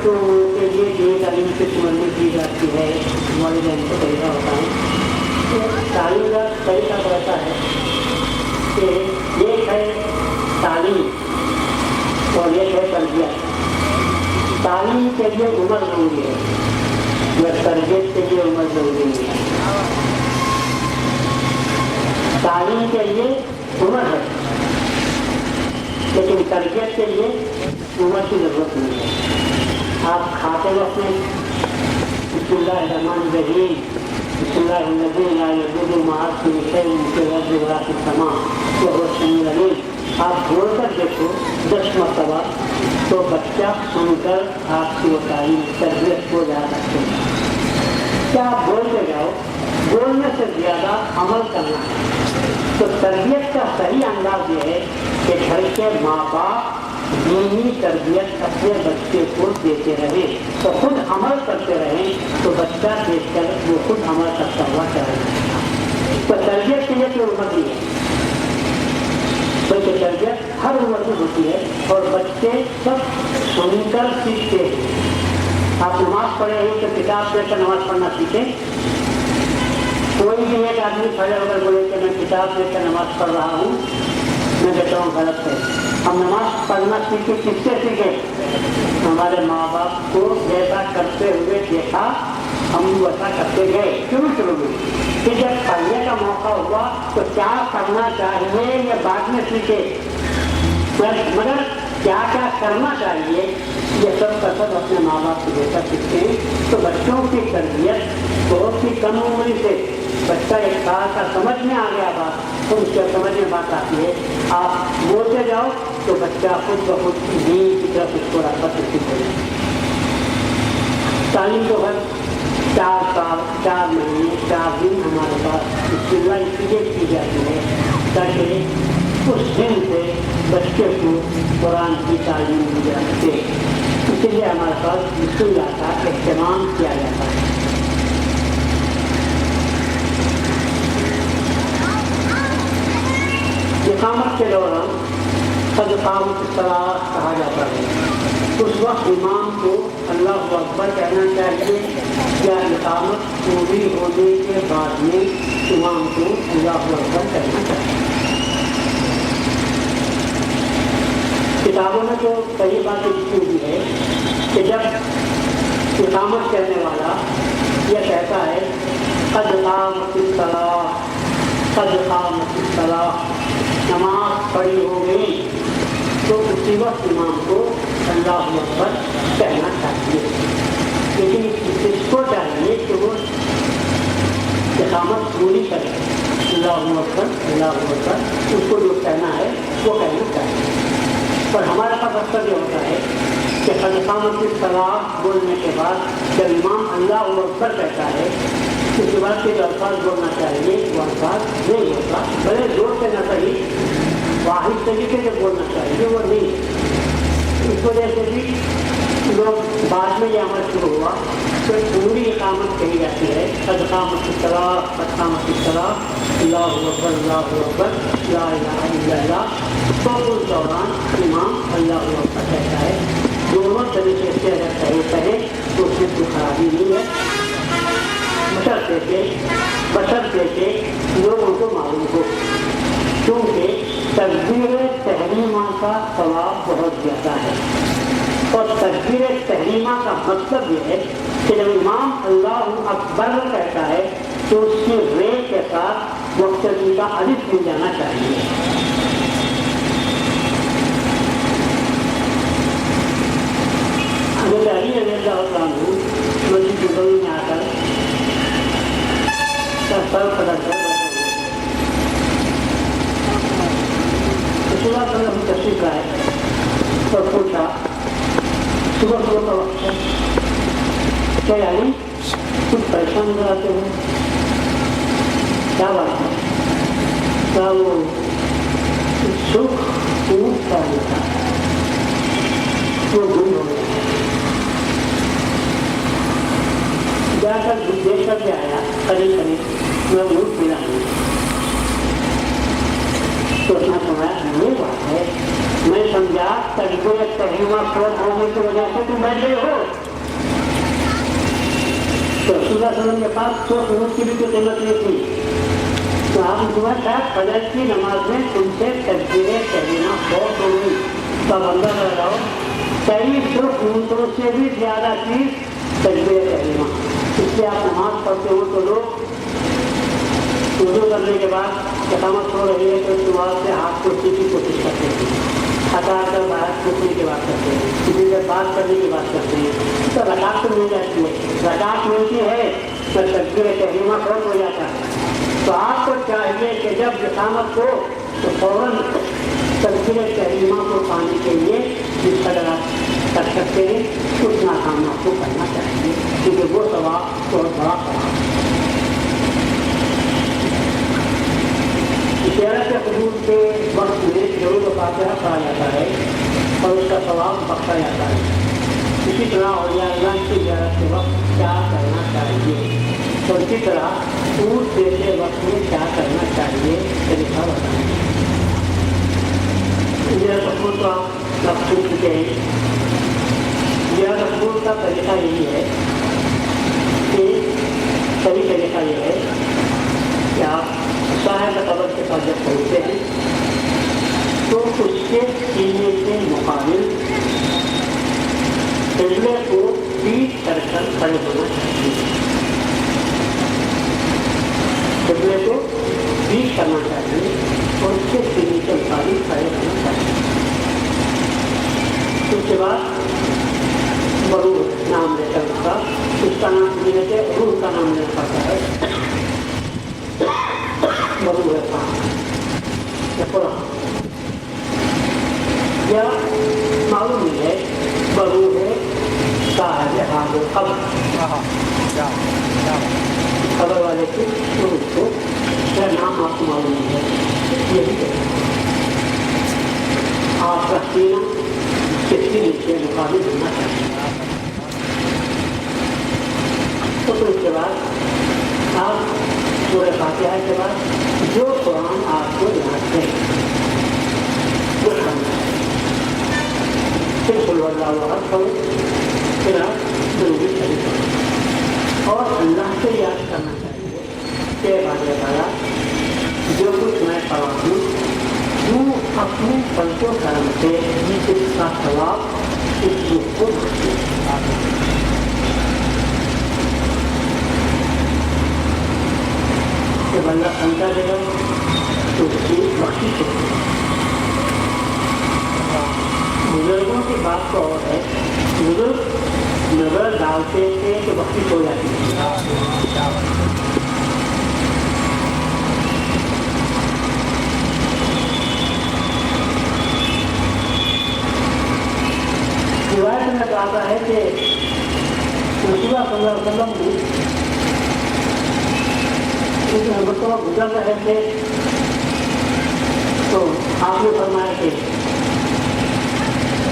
तो उनके लिए जो तालीम से संबंधित की जाती है वालिदैन को तरीका होता है। तो तालीम का तरीका रहता है कि एक है तालीम और एक है तरबियत। तालीम के लिए उम्र जरूरी है, या तरबियत के लिए उम्र जरूरी नहीं है। तालीम के लिए उम्र है, लेकिन तरबियत के लिए उम्र की जरूरत नहीं है। आप खाते वक्त में बिस्मिल्लाहिर्रहमानिर्रहीम आप बोलकर देखो 10 मरतबा, तो बच्चा सुनकर आपकी वो तालीम तरबियत हो जा सकते हैं। क्या आप बोलते जाओ, बोलने से ज़्यादा अमल करना है। तो तरबियत का सही अंदाज ये है कि घर के माँ बाप दीनी तरबियत अपने बच्चे को देते रहें, तो खुद अमल करते रहें, तो बच्चा देखकर वो खुद अमल करता हुआ चलेगा। तो तरबियत के लिए कोई उम्र नहीं है, बल्कि तरबियत हर उम्र में होती है और बच्चे सब सुनकर सीखते हैं। आप नमाज पढ़े हैं तो किताब लेकर नमाज पढ़ना सीखें। कोई भी एक आदमी खड़े होकर बोले कि मैं किताब लेकर नमाज पढ़ रहा हूँ, मैं कहता हूँ गलत है। हम नमाज पढ़ना सीखे किससे सीखे? हमारे माँ बाप को जैसा करते हुए देखा, हम वैसा करते गए शुरू में। फिर जब पढ़ने का मौका हुआ तो क्या करना चाहिए ये बाद में सीखे, मगर क्या क्या करना चाहिए ये सब का सब अपने माँ बाप को देखकर सीखते हैं। तो बच्चों की तरबियत बहुत ही कम उम्र से, बच्चा 1 साल का समझ में आ गया बात, तो उसके समझ में बात आती है, आप बोलते जाओ तो बच्चा खुद ब खुद दीन की तरफ उसको रास्ता सीख हो जाए। तालीम तो हर 4 साल 4 महीने 4 दिन हमारे पास बिस्मिल्लाह इसलिए की जाती है ताकि उस दिन से बच्चे को कुरान की तालीम दी जा सके। इसलिए हमारे पास बिस्मिल्लाह का इस्तेमाल किया जाता है। इकामत के दौरान इकामत सलाह कहा जाता है। उस वक्त इमाम को अल्लाह अकबर कहना चाहिए या इकामत पूरी होने के बाद में इमाम को अल्लाह अकबर कहना चाहिए। किताबों में तो कई बातें लिखी हुई है कि जब इकामत कहने वाला यह कहता है कद क़ामतिस सलाह, नमाज पढ़ी हो गई, तो उसी वक्त इमाम को अल्लाह अकबर कहना चाहिए। लेकिन इसको चाहिए कि वो इकामत पूरी करे, अल्लाहु अकबर, उसको जो कहना है वो कहना चाहिए। पर हमारे पास अक्सर ये होता है कि इकामत सलाह बोलने के बाद जब इमाम अल्लाहु अकबर कहता है, उसके बाद के अल्फाज बोलना चाहिए, वो अल्फाज नहीं होता, भले जोर से न सही, वाहिद तरीके से बोलना चाहिए, वो नहीं। इस वजह से भी लोग बाद में ये अमल शुरू हुआ तो पूरी इकामत कही जाती है, क़ामत सलाह, अल्लाहु अकबर, ला इलाहा इल्लल्लाह। तो उस दौरान इमाम अल्लाहु अकबर कहता है। दोनों तरीके से अगर सही कहे तो उसमें कोई खराबी नहीं है, बशर्ते के लोगों को मालूम हो, क्योंकि तकबीर तहरीमा का सवाब बहुत ज़्यादा है। और तकबीर तहरीमा का मतलब ये है कि जब इमाम अल्लाहु अकबर कहता है तो उसकी रे के साथ मुक्तदी का अलिफ मिल जाना चाहिए। अली मस्जिद नबवी में आकर सर पकड़ कर तशरीफ लाए और पूछा सुबह का वक्त है, क्या यानी कुछ परेशान नजर आते हो, क्या बात है? क्या वो सुख ऊँट का होता है, वो गुम हो गया। जाकर देख कर के आया, करीब मैं ऊँट मिला हूँ। तो उसने समझा ये बात है, मैं समझा तकबीर तहरीमा फौत होने की वजह से तुम बैठ गए हो। तो रसूलुल्लाह सल्लल्लाहु अलैहि वसल्लम के पास तो सूरज की भी कोई कीमत नहीं थी। तो आप हुआ था फजर की नमाज में तुमसे तकबीर तहरीमा फौत हो गई। तब अंदर लगाओ कई सिर्फ ऊँटों से भी ज्यादा चीज तकबीर तहरीमा। इसलिए आप नमाज पढ़ते हो तो लोग वुज़ू करने के बाद इक़ामत हो रही है तो दुआ से हाथ को की कोशिश करते हैं, हटा कर बाहर छूटने की बात करते हैं, किसी से बात करने की बात करते हैं। तो रकात तो मिल जाती है, रकात मिलती है तो तकबीर तहरीमा फौत हो जाता है। तो आपको चाहिए कि जब इक़ामत हो तो फौरन तकबीर तहरीमा को पाने के लिए जिस तरह आप कर सकते हैं उतना काम आपको करना चाहिए, क्योंकि वो सवाब बहुत बड़ा सवाब है। ज़ियारत क़ुबूर के वक्त में ज़रूर फातिहा पढ़ा जाता है और उसका सवाब बख्शा जाता है। इसी तरह औलिया अल्लाह की ज़ियारत के वक्त क्या करना चाहिए और इसी तरह ऊँट देते वक्त में क्या करना चाहिए तरीका बताएं। ज़ियारत क़ुबूर तो आप सुन चुके हैं। ज़ियारत क़ुबूर का तरीका यही है कि सही तरीका ये है कि आप साहिब कब्र के पास जब पहुँचते हैं तो उसके सीने के मुकाबिल क़िबले को पीठ करकर खड़े होना चाहिए। क़िबले को पीठ करना चाहिए और उसके सीने के मुकाबिल खड़े होना चाहिए। उसके बाद मरूह नाम लेकर उसका नाम लेने से रूह का नाम लेना पड़ता है। मरूह है या मालूम नहीं है मरूह है साहिब हाज़िर खबर खबर वाले की रूह को मेरा नाम आपको मालूम नहीं है। यही है आपका सीना किसी के मुकाबिल होना चाहिए। तो उसके बाद आप सूरह फातिहा के बाद जो कुरान आपको याद है वो पढ़ना है। फिर कुल हुवल्लाहु अहद पढ़ो, फिर आप दुरूद शरीफ पढ़ो और अल्लाह से याद करना चाहिए कि बाक़ी ताला जो कुछ मैं पढ़ा हूँ तू अपने फज़्ल व करम से इसका सवाब इस रूह को जब अल्लाह समझा देगा तो उसकी बख्शिश होगी। बुजुर्गों की बात तो और है, बुजुर्ग नजर डालते थे तो बख्शिश हो जाती है। रिवायत में आता है कि रसूलुल्लाह सल्लल्लाहु अलैहि वसल्लम ने मरतबा गुजर रहे थे तो आपने फरमाया कि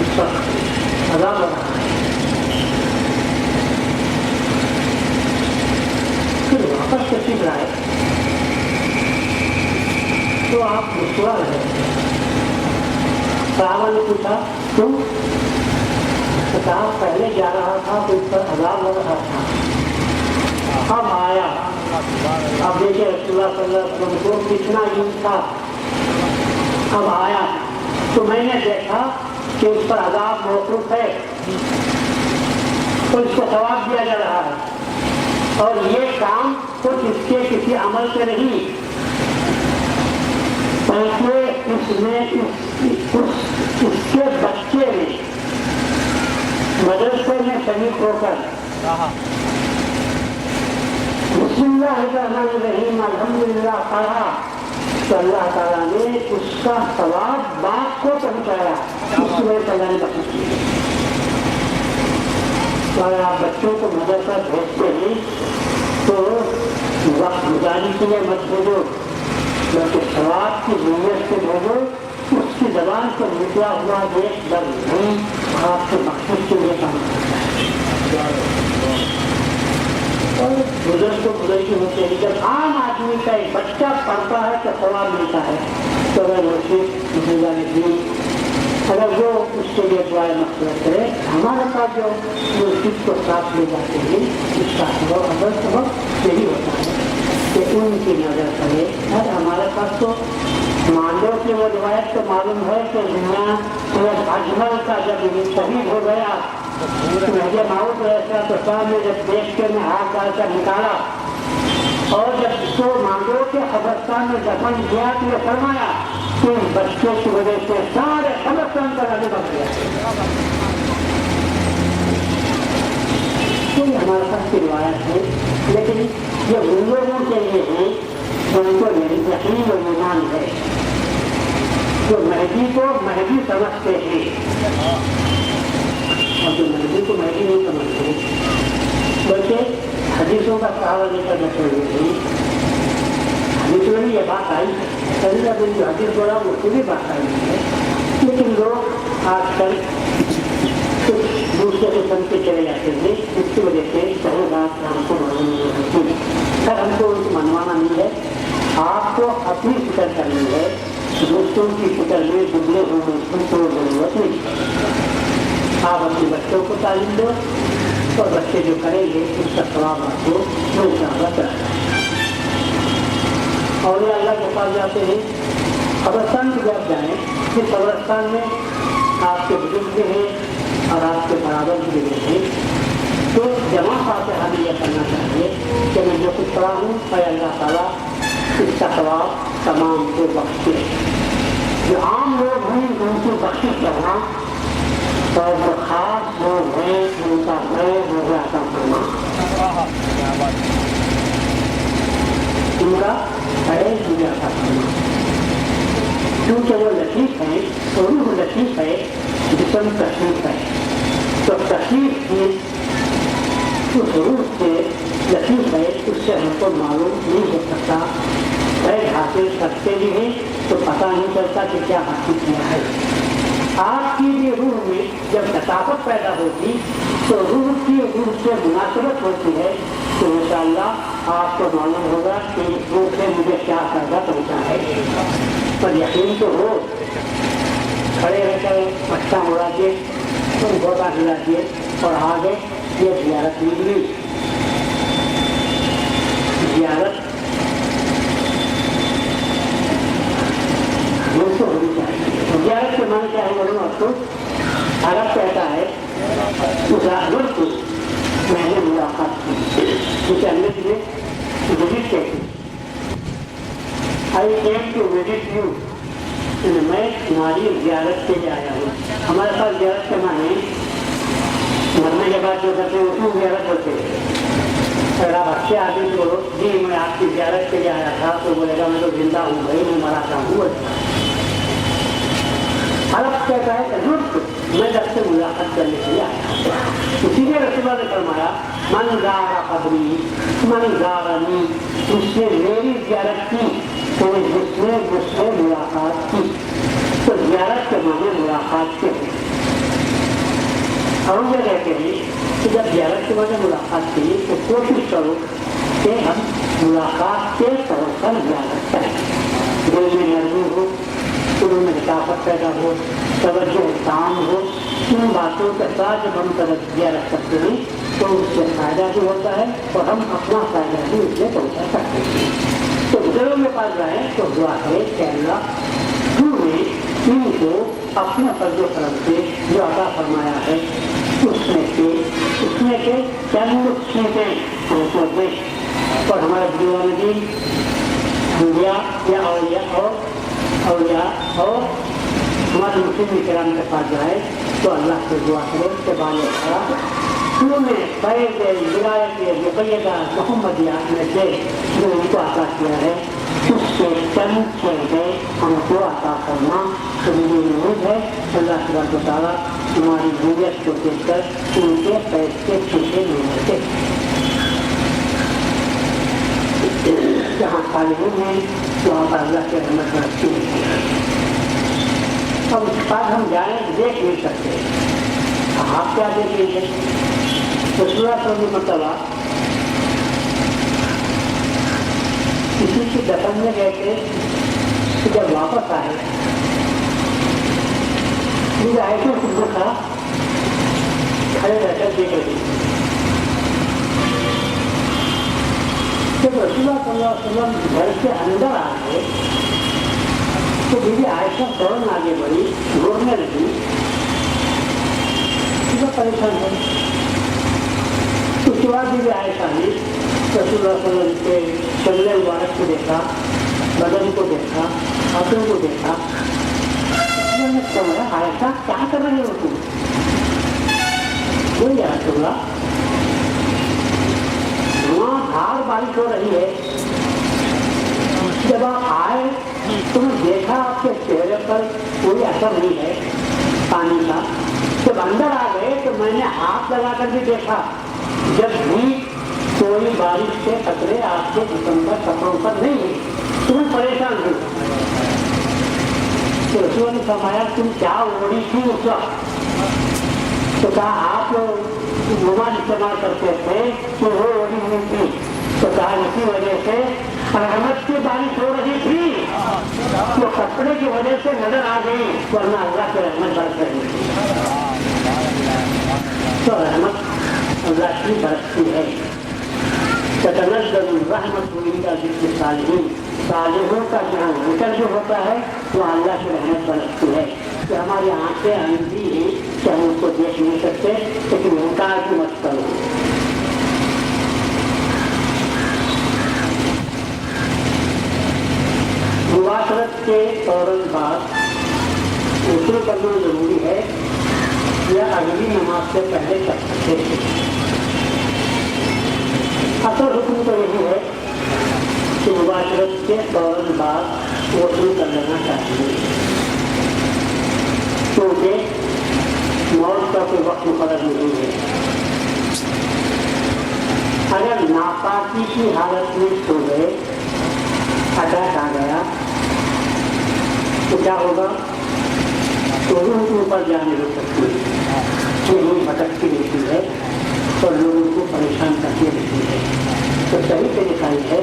इस पर अज़ाब हो रहा है। फिर वापस तशरीफ लाए तो आप मुस्कुरा रहे थे। सहाबा ने पूछा तुम? तो कहा पहले जा रहा था तो इस पर अज़ाब हो रहा था, अब आया। अब देखिए रसूलुल्लाह सल्लल्लाहु अलैहि वसल्लम को कितना यूज था। अब आया तो मैंने देखा कि उस पर अज़ाब मौक़ूफ़ है तो इसको सवाब दिया जा रहा है और ये काम कुछ इसके किसी अमल से नहीं, बल्कि इसके बच्चे ने मदरसे में शरीक होकर बिस्मिल्लाहिर्रहमानिर्रहीम अल्हम्दुलिल्लाह पढ़ा तो अल्लाह ताला ने उसका सवाब बाप को पहुँचाया, उसमें अल्लाह ने बख्शिश की। तो अगर आप बच्चों को मदरसा भेजते हैं तो वक्त गुजारी के लिए मत भेजो, बल्कि सवाब की नीयत से भेजो। उसकी ज़बान से निकला हुआ एक लफ्ज़ नहीं आपके बख्शिश के लिए काम करता है। और बुजुर्ग तो बुजुर्ग होते हैं, जब आम आदमी का एक बच्चा पढ़ता है तो सवाब मिलता है। तो अगर वो अगर वो उसके लिए दुआएं मग़फ़िरत करे। हमारे पास जो मुर्शिद को साथ ले जाते हैं इसका सबब यही होता है कि उनकी नज़र पड़े। अरे हमारे पास तो मांडव की वो रिवायत तो मालूम है कि दुनिया अजमल का जब शहीद हो गया मुझे माउद ऐसा तो सामने जब देख के मैं हाथ डालकर निकाला और जब उसको मांडव के कब्रिस्तान में दफन किया तो ये फरमाया कि बच्चों की वजह से सारे कब्रिस्तान का राज बच गया। तो हमारे पास की रिवायत है, लेकिन ये उन लोगों के लिए है जिनको यकीन और ईमान है, जो महदी को महदी समझते हैं और जो महदी को महदी नहीं समझते बल्कि हदीसों का सहारा लेकर बैठे हुए थे। हदीसों में ये बात आई है, कभी ना कभी जो हदीस बोला वो पूरी बात आई है, लेकिन लोग आजकल कुछ दूसरे किस्म के चले जाते थे, जिसकी वजह से सही बात हमको मालूम नहीं होती। सर हमको उनको मनवाना नहीं है, आपको अपनी फिक्र करनी है, दोस्तों की फिक्र में दुबले होने की कोई जरूरत नहीं। आप अपने बच्चों को तालीम दो और बच्चे जो करेंगे उसका सवाब आपको इंशाअल्लाह कराएगा। और ये अल्लाह के पास जाते हैं, कब्रिस्तान की जब जाएँ फिर कब्रिस्तान में आपके बुजुर्ग भी हैं और आपके बराबर भी हैं, तो जमा पाते हमें यह करना चाहिए कि मैं जो कुछ पढ़ा हूँ अल्लाह ताला इसका सवाब तमाम को बख्शे। जो आम लोग हैं उनको बख्शिश करना और जो खास लोग हैं उनका मैं हो गया करना, उनका है दुनिया का करना, क्योंकि वो लतीफ़ है और वो लतीफ़ है जिसम तकलीफ है। तो तकलीफ की उस रूप से लतीफ़ है, उससे हमको मालूम नहीं हो सकता। फैज़ हासिल करते भी हैं तो पता नहीं चलता कि क्या हासिल किया है। आपकी भी रूह में जब लताफ़त पैदा होगी तो रूह की रूह से मुनासिबत होती है, तो इंशाअल्लाह आपको मालूम होगा कि इस रूह से मुझे क्या फ़ायदा पहुँचा है। पर यकीन तो हो, खड़े रहकर पट्टा उड़ा के तुम गोता हिला दिए और आगे ये ज़ियारत निकली। ज़ियारत दोस्तों होनी चाहिए। ज़ियारत के माने क्या है बोलूँ आपको, अरब कहता है मुसाफिर को मैंने मुलाकात की, जिसे अंग्रेजी में विजिट कहते हैं। आई केम टू विजिट यू, मैं तुम्हारी ज़ियारत के लिए आया हूँ। हमारे पास ज़ियारत के माने मरने के बाद जो करते हैं उसमें ज़ियारत होते हैं। अगर आप अच्छे आदमी को जी मैं आपकी ज़ियारत के लिए आया था तो बोलेगा मैं तो जिंदा हूँ भाई, मैं मरा था हूँ। अरब कहता है मैं जब से मुलाकात करने के लिए आया। इसीलिए रसूलुल्लाह ने फरमाया मन ज़ारा क़ब्री मन ज़ारनी, उसने मेरी ज़ियारत की तो जिसने मुझसे मुलाकात की। तो ज़ियारत के माने मुलाकात के हैं। हम ये कहते हैं कि जब ज़ियारत के माने मुलाकात की तो कोशिश करो कि हम मुलाकात के तौर पर ज़ियारत करें। दिल में नरमी हो, शुरू में हिसाफत पैदा हो, तवज्जो काम हो, इन बातों के साथ जब हम ज़ियारत करते हैं तो उससे फ़ायदा भी होता है और हम अपना फ़ायदा भी उससे पहुँचा सकते हैं। तो बुजुर्गों के पास जाएँ तो दुआ करें कि अल्लाह तूने इनको अपने फर्जो करम से जो अता फरमाया है उसमें के चंद चीज़ें हमको दे। और हमारे बुजुर्गों ने भी अम्बिया या औलिया और हमारे मुस्लिम किराम के पास जाए तो अल्लाह से दुआ करें कि बाले तूने फैज़ विलायत मुक़य्यदा मुहम्मदिया में से जो उनको अता किया है उससे चंद चीज़ें हमको अता करना। तो मुझे उम्मीद है अल्लाह सुब्हानहू व तआला हमारी नीयत को देखकर उनके फैज़ के पीछे नहीं रहते। जहाँ तालिब हैं वहाँ पर अल्लाह के रहमत बरसती है। अब उसके बाद हम जाएँ देख नहीं सकते, आप क्या देखेंगे। रसूलुल्लाह सल्लल्लाहु अलैहि वसल्लम किसी की दफन में गए थे, जब वापस आए مجھے ایسے خود تھا کھڑے رہ کر دیکھ رہی جب رسول اللہ صلی اللہ علیہ وسلم گھر کے اندر آ گئے تو بیوی عائشہ فوراً آگے بڑھی رونے لگی پریشان ہے. اس کے بعد بیوی عائشہ نے رسول اللہ صلی اللہ علیہ وسلم کے چلنے مبارک کو دیکھا, بدن کو دیکھا, ہاتھوں کو دیکھا. نے سمجھا عائشہ کیا کر رہے ہو تم؟ کوئی رسول اللہ وہاں دھار بارش ہو رہی ہے, جب آپ آئے تو میں دیکھا آپ کے چہرے پر کوئی اثر نہیں ہے پانی کا. جب اندر آ گئے تو میں نے ہاتھ لگا کر بھی دیکھا, جب بھی کوئی بارش کے قطرے آپ کے جسم پر کپڑوں پر نہیں ہے. تمہیں پریشان ہو تو رسول نے فرمایا تم کیا اوڑی تھی اس وقت؟ تو کہا آپ رومال استعمال کرتے تھے تو وہ اوڑی ہوئی تھی. تو کہا اسی وجہ سے رحمت کی بارش ہو رہی تھی تو کپڑے کی وجہ سے نظر آ گئی, ورنہ اللہ کی رحمت برس رہی تھی. تو رحمت اللہ کی برستی ہے. تتنزل الرحمت عند ذکر الصالحین, صالحوں کا جہاں ذکر جو ہوتا ہے وہ اللہ کی رحمت برستی ہے. کہ ہماری آنکھیں اندھی ہیں کہ ہم اس کو دیکھ نہیں سکتے, لیکن انکار کی مت کرو. مباشرت کے فوراً بعد غسل کرنا ضروری ہے یا اگلی نماز سے پہلے کر سکتے ہیں؟ اصل حکم تو یہی ہے کہ مباشرت کے فوراً بعد غسل کر لینا چاہیے, کیونکہ موت کا کوئی وقت مقرر نہیں ہے. اگر ناپاکی کی حالت میں سو گئے, اٹیک آ گیا تو کیا ہوگا؟ تو روح کے اوپر جانے ہو سکتی ہے, روح بھٹکتی رہتی ہے اور لوگوں کو پریشان کرتی رہتی ہے. تو صحیح طریقہ یہ ہے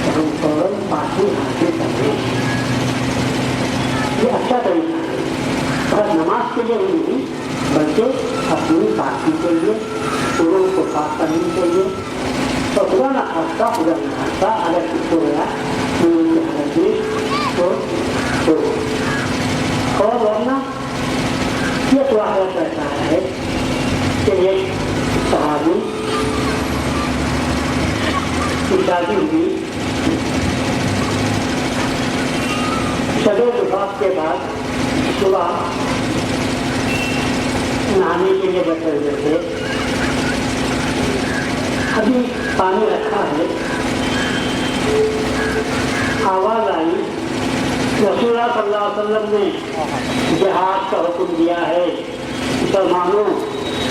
کہ ہم فوراً پاکی حاصل کر لیں. یہ اچھا طریقہ ہے, بس نماز کے لیے ہی نہیں بلکہ اپنی پاکی کے لیے, روح کو پاک کرنے کے لیے. تو خدا نہ خاصہ اگر کچھ ہو گیا تو اور ورنہ یہ تو واقعہ ایسا ہے کہ ایک صحابی کی شادی ہوئی, شب وفات کے بعد صبح نہانے کے لیے بیٹھے ہوئے تھے, ابھی پانی رکھا ہے, آواز آئی رسول اللہ صلی اللہ علیہ وسلم نے جہاد کا حکم دیا ہے, مسلمانوں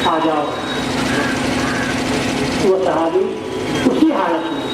آ جاؤ. وہ صحابی اسی حالت میں